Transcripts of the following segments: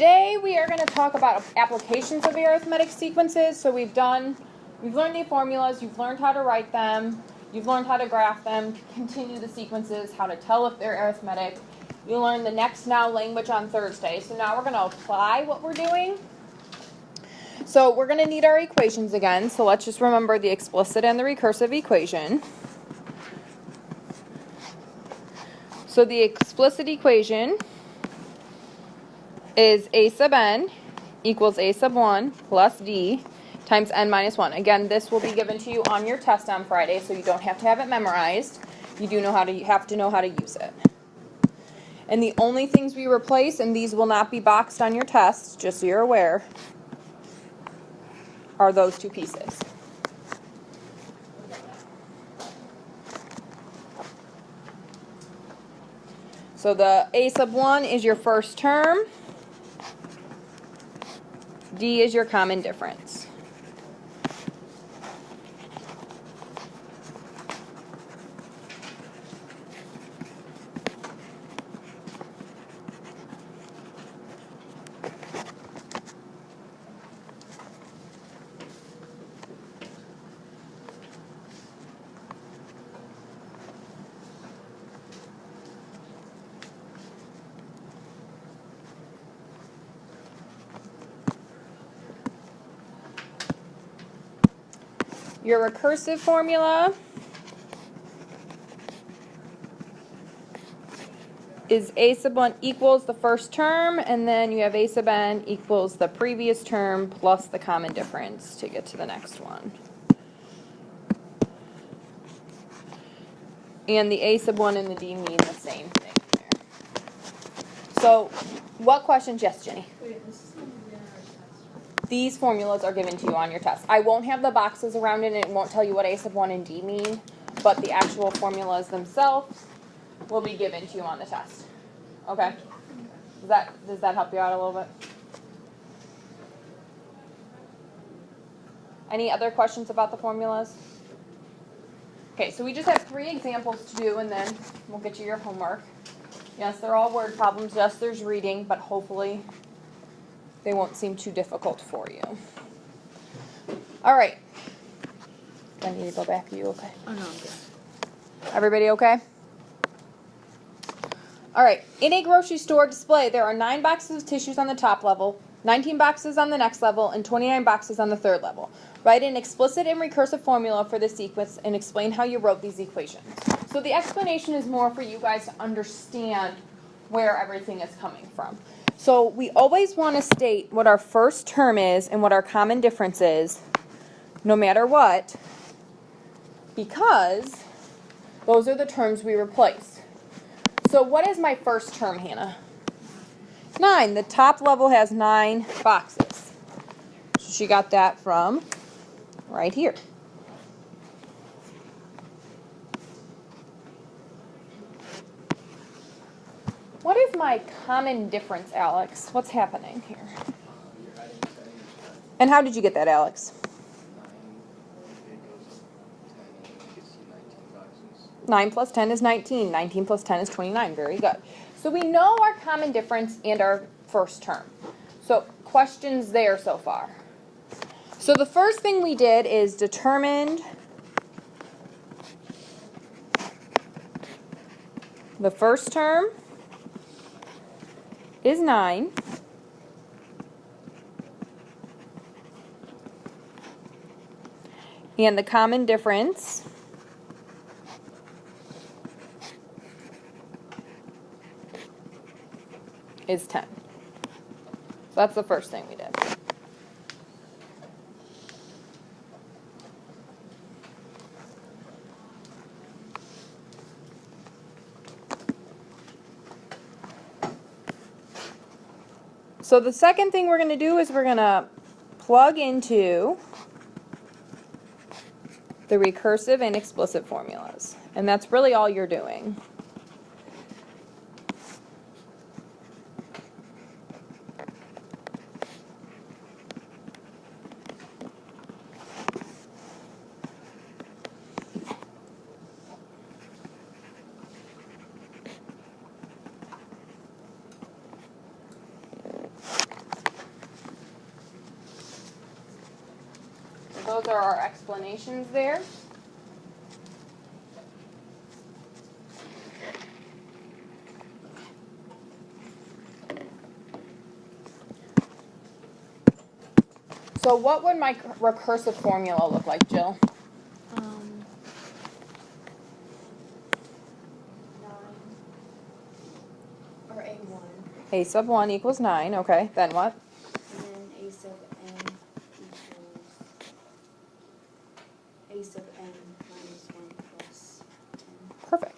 today we are going to talk about applications of arithmetic sequences. So we've learned the formulas, you've learned how to write them, you've learned how to graph them, continue the sequences, how to tell if they're arithmetic. You learn the next now language on Thursday. So now we're going to apply what we're doing. So we're going to need our equations again. So let's just remember the explicit and the recursive equation. So the explicit equation is a sub n equals a sub 1 plus d times n minus 1. Again, this will be given to you on your test on Friday, so you don't have to have it memorized. You do have to know how to use it. And the only things we replace, and these will not be boxed on your test, just so you're aware, are those two pieces. So the a sub 1 is your first term. D is your common difference. Your recursive formula is a sub 1 equals the first term, and then you have a sub n equals the previous term plus the common difference to get to the next one. And the a sub 1 and the d mean the same thing there. So, what questions? Yes, Jenny? These formulas are given to you on your test. I won't have the boxes around it, and it won't tell you what a sub 1 and d mean, but the actual formulas themselves will be given to you on the test. Okay? Does that help you out a little bit? Any other questions about the formulas? Okay, so we just have 3 examples to do, and then we'll get you your homework. Yes, they're all word problems. Yes, there's reading, but hopefully they won't seem too difficult for you. All right. Do I need to go back? Are you okay? Oh, no, I'm good. Everybody okay? All right. In a grocery store display, there are 9 boxes of tissues on the top level, 19 boxes on the next level, and 29 boxes on the third level. Write an explicit and recursive formula for this sequence and explain how you wrote these equations. So the explanation is more for you guys to understand where everything is coming from. So we always want to state what our first term is and what our common difference is, no matter what, because those are the terms we replace. So what is my first term, Hannah? 9. The top level has 9 boxes. So she got that from right here. What is my common difference, Alex? What's happening here? And how did you get that, Alex? 9 plus 10 is 19. 19 plus 10 is 29. Very good. So we know our common difference and our first term. So questions there so far. So the first thing we did is determined the first term is 9. And the common difference is 10. So that's the first thing we did. So the second thing we're going to do is we're going to plug into the recursive and explicit formulas. And that's really all you're doing. those are our explanations there. So what would my recursive formula look like, Jill? 9 or A1. A sub 1 equals 9, okay, then what? And then A sub n equals A sub n minus 1 plus 10. Perfect.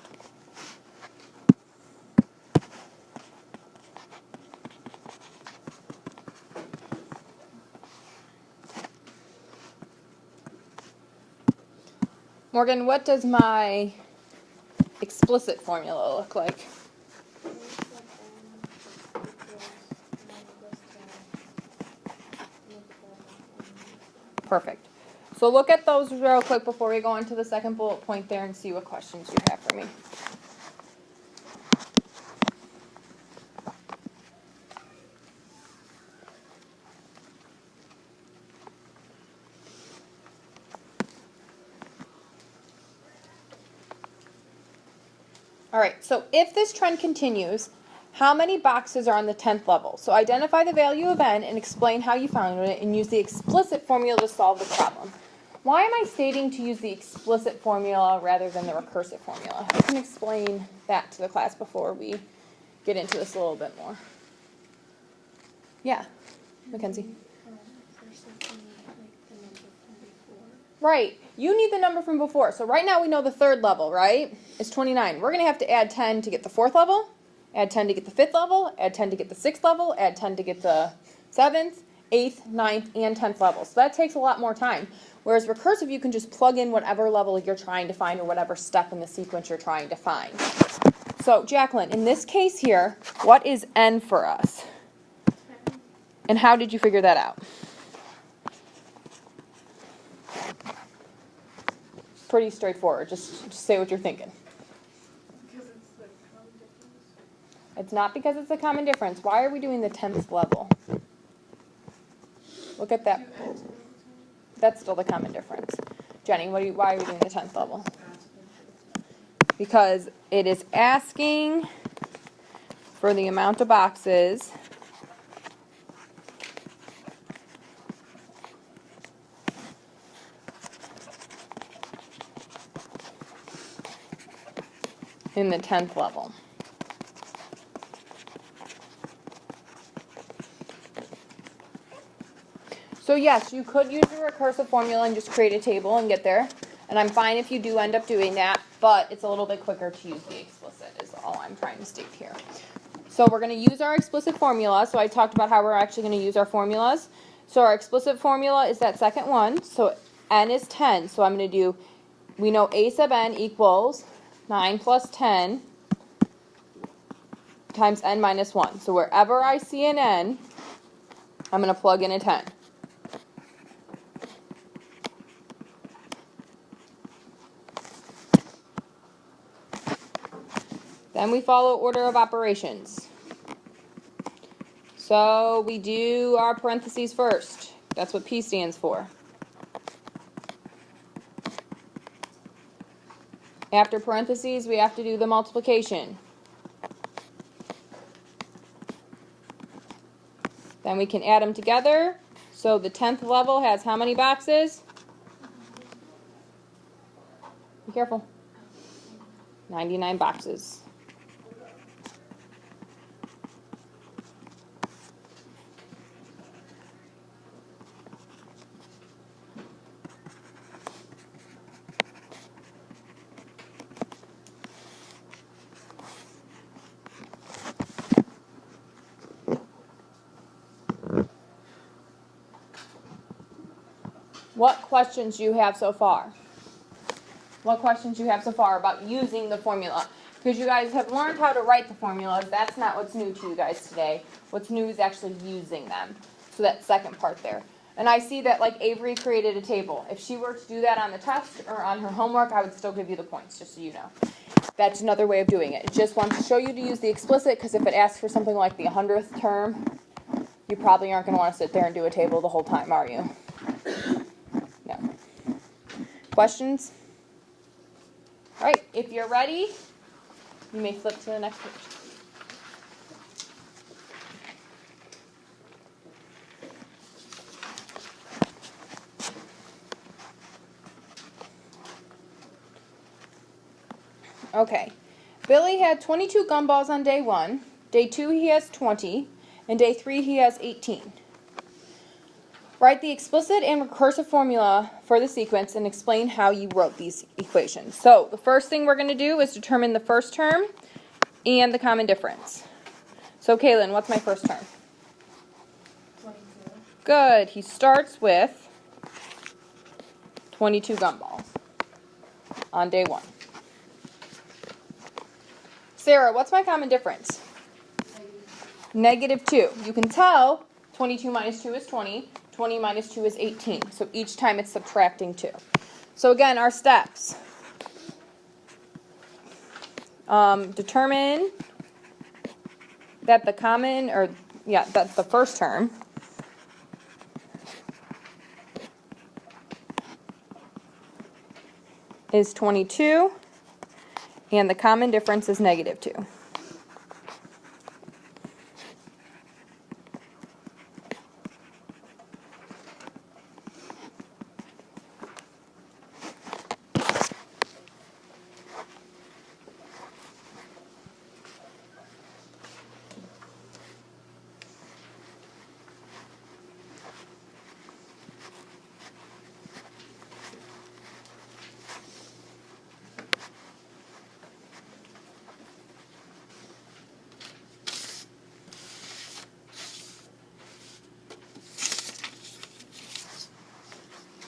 Morgan, what does my explicit formula look like? A sub n equals 9 plus 10 multiplied by n. Perfect. So look at those real quick before we go into the second bullet point there and see what questions you have for me. All right, so if this trend continues, how many boxes are on the 10th level? So identify the value of n and explain how you found it and use the explicit formula to solve the problem. Why am I stating to use the explicit formula rather than the recursive formula? I can explain that to the class before we get into this a little bit more. Yeah, Mackenzie. First, we need like the number from before. Right, you need the number from before. So right now we know the third level, right? It's 29. We're going to have to add 10 to get the fourth level, add 10 to get the fifth level, add 10 to get the sixth level, add 10 to get the seventh, eighth, ninth, and 10th level. So that takes a lot more time. Whereas recursive, you can just plug in whatever level you're trying to find or whatever step in the sequence you're trying to find. So Jacqueline, in this case here, what is n for us? 10. And how did you figure that out? Pretty straightforward. Just say what you're thinking. Because it's the common difference. It's not because it's a common difference. Why are we doing the 10th level? Look at that. That's still the common difference. Jenny, why are we doing the 10th level? Because it is asking for the amount of boxes in the 10th level. So yes, you could use the recursive formula and just create a table and get there. And I'm fine if you do end up doing that, but it's a little bit quicker to use the explicit is all I'm trying to state here. So we're going to use our explicit formula. So I talked about how we're actually going to use our formulas. So our explicit formula is that second one. So n is 10. So I'm going to do, we know a sub n equals 9 plus 10 times n minus 1. So wherever I see an n, I'm going to plug in a 10. Then we follow order of operations. So we do our parentheses first. That's what P stands for. After parentheses, we have to do the multiplication. Then we can add them together. So the 10th level has how many boxes? Be careful. 99 boxes. What questions do you have so far? What questions do you have so far about using the formula? Because you guys have learned how to write the formulas. That's not what's new to you guys today. What's new is actually using them. So that second part there. And I see that like Avery created a table. If she were to do that on the test or on her homework, I would still give you the points, just so you know. That's another way of doing it. It just wants to show you to use the explicit, because if it asks for something like the 100th term, you probably aren't going to want to sit there and do a table the whole time, are you? No. Questions? All right, if you're ready, you may flip to the next page. Okay, Billy had 22 gumballs on day 1. Day 2 he has 20, and day 3 he has 18. Write the explicit and recursive formula for the sequence and explain how you wrote these equations. So the first thing we're going to do is determine the first term and the common difference. So Kaylin, what's my first term? 22. Good. He starts with 22 gumballs on day 1. Sarah, what's my common difference? -2. You can tell 22 minus 2 is 20. 20 minus 2 is 18. So each time it's subtracting 2. So again, our steps. Determine that that the first term is 22 and the common difference is -2.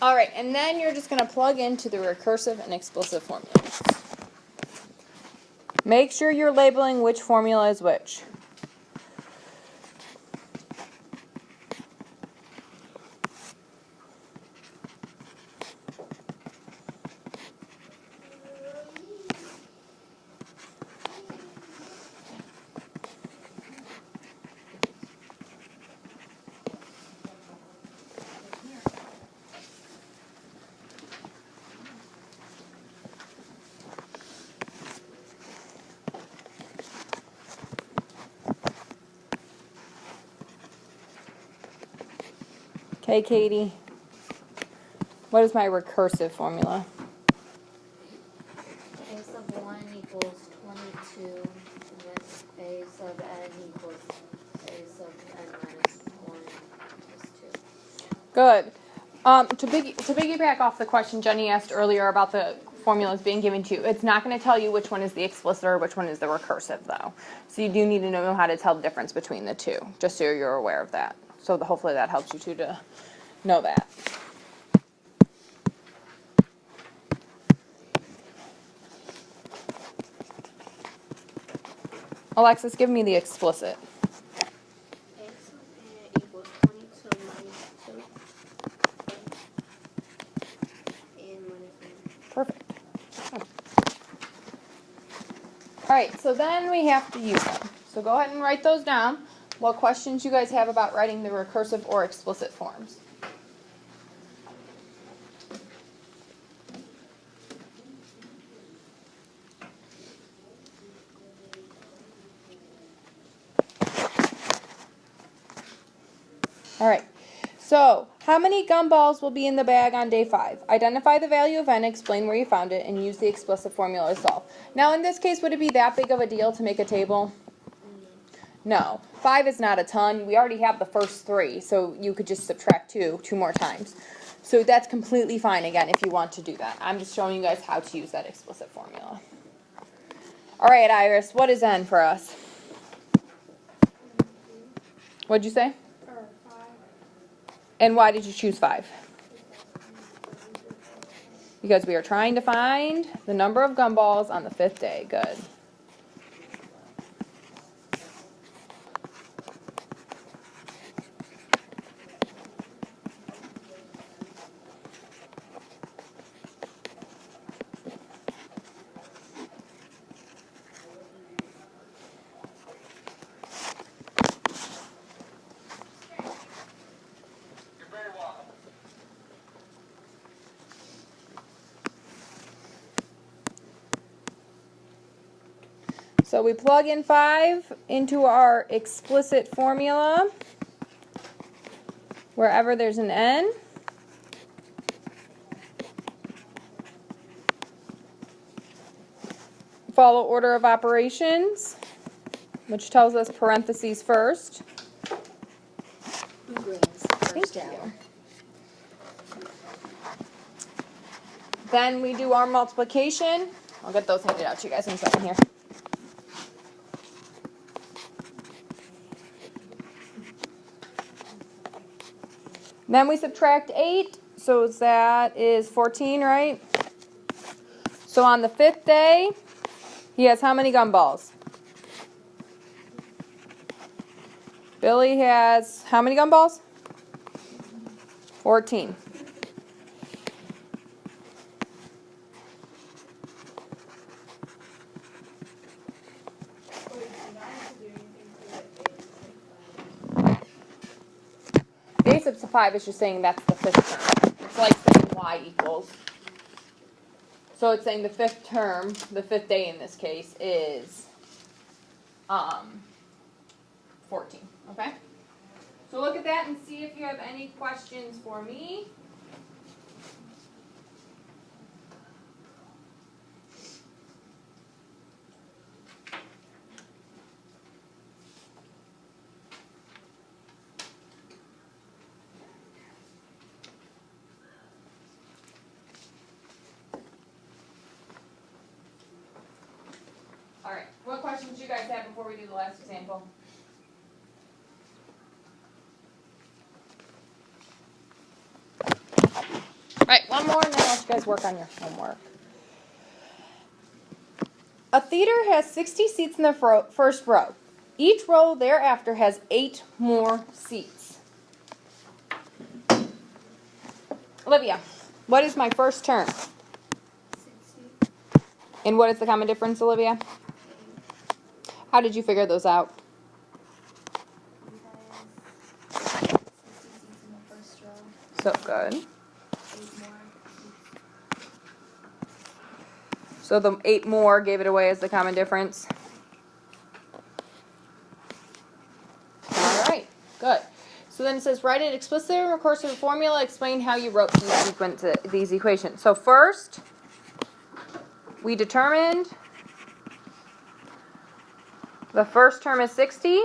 All right, and then you're just going to plug into the recursive and explicit formulas. Make sure you're labeling which formula is which. Okay, Katie. What is my recursive formula? A sub 1 equals 22, and then A sub n equals A sub n minus 1 plus 2. Good. To piggyback off the question Jenny asked earlier about the formulas being given to you, it's not going to tell you which one is the explicit or which one is the recursive, though. So you do need to know how to tell the difference between the two, just so you're aware of that. So hopefully that helps you too to know that. Alexis, give me the explicit. A sub n equals 22 minus 2. And minus 1. Perfect. All right, so then we have to use them. So go ahead and write those down. What questions you guys have about writing the recursive or explicit forms? All right, so how many gumballs will be in the bag on day 5? Identify the value of n, explain where you found it, and use the explicit formula to solve. Now in this case, would it be that big of a deal to make a table? No. 5 is not a ton. We already have the first 3, so you could just subtract 2 more times. So that's completely fine, again, if you want to do that. I'm just showing you guys how to use that explicit formula. All right, Iris, what is n for us? What'd you say? 5. And why did you choose 5? Because we are trying to find the number of gumballs on the 5th day. Good. So we plug in 5 into our explicit formula, wherever there's an n. Follow order of operations, which tells us parentheses first. Who brings first Thank you. hour? Then we do our multiplication. I'll get those handed out to you guys in a second here. Then we subtract 8, so that is 14, right? So on the 5th day, he has how many gumballs? Billy has how many gumballs? 14. Base of 5 is just saying that's the 5th term. It's like saying y equals. So it's saying the 5th term, the 5th day in this case, is 14. Okay? So look at that and see if you have any questions for me. All right. What questions do you guys have before we do the last example? All right, one more and then I'll let you guys work on your homework. A theater has 60 seats in the first row. Each row thereafter has 8 more seats. Olivia, what is my first term? 60. And what is the common difference, Olivia? How did you figure those out? We have 60 seats in the first row. So good. 8 more. So the 8 more gave it away as the common difference. All right, good. So then it says, write an explicit and recursive formula. Explain how you wrote these equations. So first, we determined the first term is 60.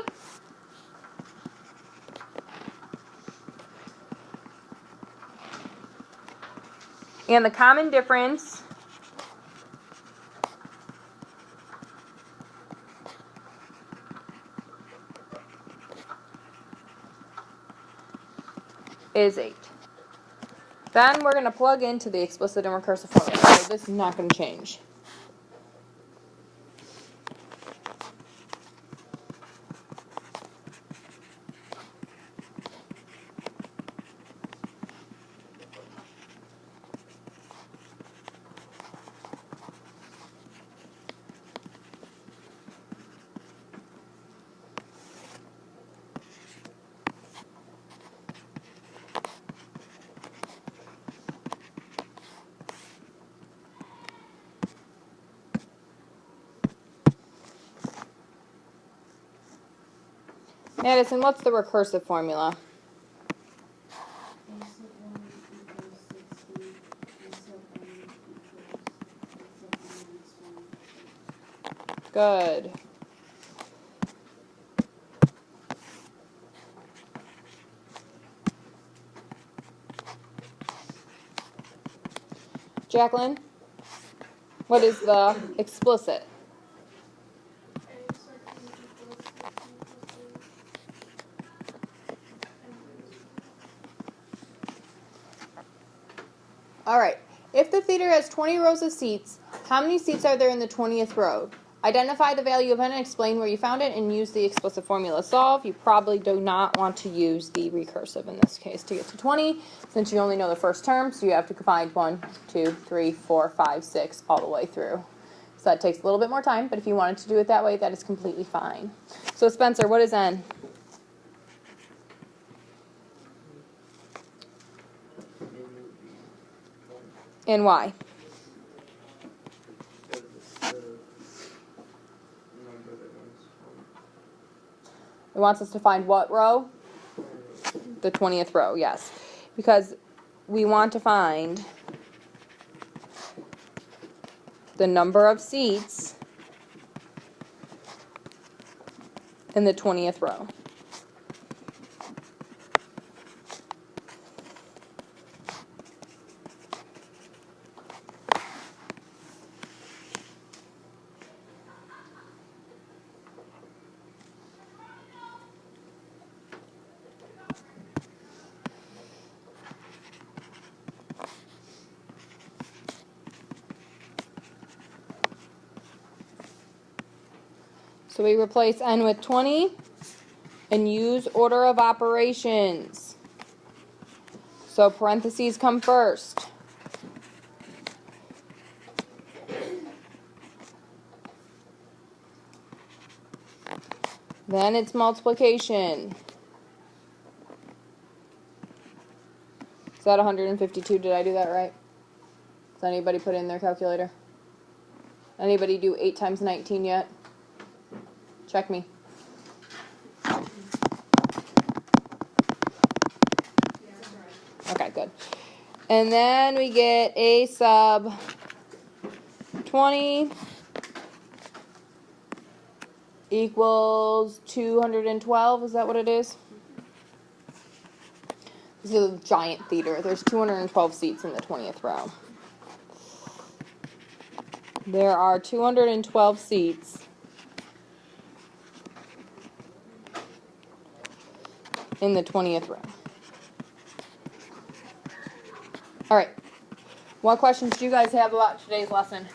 And the common difference is 8. Then we're going to plug into the explicit and recursive formula. So this is not going to change. Madison, what's the recursive formula? Good. Jacqueline, what is the explicit? All right. If the theater has 20 rows of seats, how many seats are there in the 20th row? Identify the value of n and explain where you found it and use the explicit formula to solve. You probably do not want to use the recursive in this case to get to 20 since you only know the first term, so you have to find 1, 2, 3, 4, 5, 6 all the way through. So that takes a little bit more time, but if you wanted to do it that way, that is completely fine. So Spencer, what is n? And why? Because it's the number wants us to find what row? The 20th row, yes. Because we want to find the number of seats in the 20th row. So we replace n with 20 and use order of operations. So parentheses come first. Then it's multiplication. Is that 152? Did I do that right? Does anybody put in their calculator? Anybody do 8 times 19 yet? Check me. Okay, good. And then we get a sub 20 equals 212. Is that what it is? This is a giant theater. There's 212 seats in the 20th row. There are 212 seats in the 20th row. All right. What questions do you guys have about today's lesson?